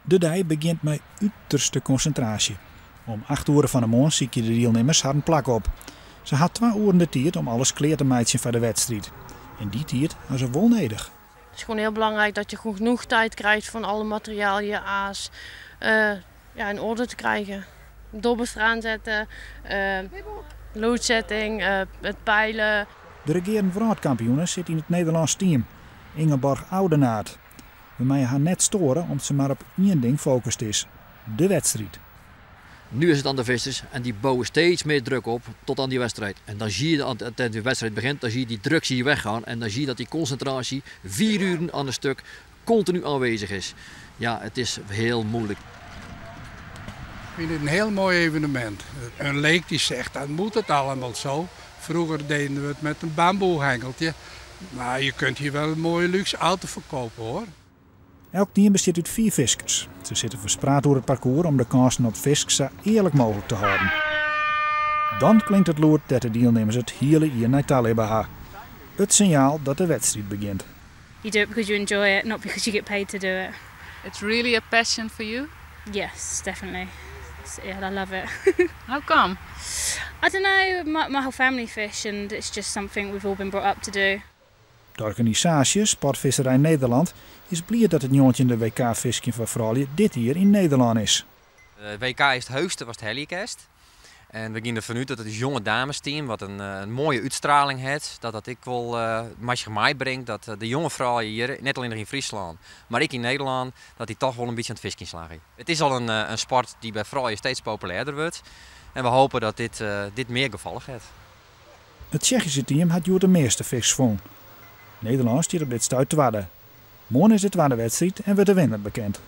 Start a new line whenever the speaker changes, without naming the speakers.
De dag begint met uiterste concentratie. Om 8 uur van de morgen zie je de deelnemers haar een plak op. Ze had 2 uur de tijd om alles klaar te maken voor de wedstrijd. En die tijd was ze wel nodig.
Het is gewoon heel belangrijk dat je genoeg tijd krijgt van alle materialen, aas, in orde te krijgen. Dobbers eraan zetten, loodzetting, het peilen.
De regerend wereldkampioene zit in het Nederlands team, Ingeborg Oudenaard. We mogen haar net storen omdat ze maar op één ding gefocust is: de wedstrijd.
Nu is het aan de vissers en die bouwen steeds meer druk op tot aan die wedstrijd. En dan zie je dat de wedstrijd begint, dan zie je die druk weggaan en dan zie je dat die concentratie 4 uur aan een stuk continu aanwezig is. Ja, het is heel moeilijk.
Ik vind het een heel mooi evenement. Een leek die zegt, dan moet het allemaal zo. Vroeger deden we het met een bamboehengeltje. Maar je kunt hier wel een mooie luxe auto verkopen hoor.
Elk team bestaat uit 4 viskers. Ze zitten verspreid door het parcours om de kansen op visk zo eerlijk mogelijk te houden. Dan klinkt het lood dat de deelnemers het hele jaar naar tal hebben. Het signaal dat de wedstrijd begint.
You do it because you enjoy it, not because you get paid to do it.
It's really a passion for you?
Yes, definitely. Yeah, I love it.
How come?
I don't know, my whole family fish and it's just something we've all been brought up to do.
De organisatie Sportvisserij Nederland is blij dat het jongetje in de WK-visking van vrouwen dit jaar in Nederland is.
De WK is het hoogste was het Hellicast. En we gaan ervan uit dat het jonge damesteam wat een mooie uitstraling heeft. Dat ik wel match mij brengt dat de jonge vrouwen hier, net alleen nog in Friesland, maar ik in Nederland, dat die toch wel een beetje aan het visking slagen. Het is al een sport die bij vrouwen steeds populairder wordt. En we hopen dat dit meer gevallig heeft.
Het Tsjechische team had hier de meeste vis gevangen. Nederland stiert op dit stuit tweede. Morgen is de tweede wedstrijd en wordt de winnaar bekend.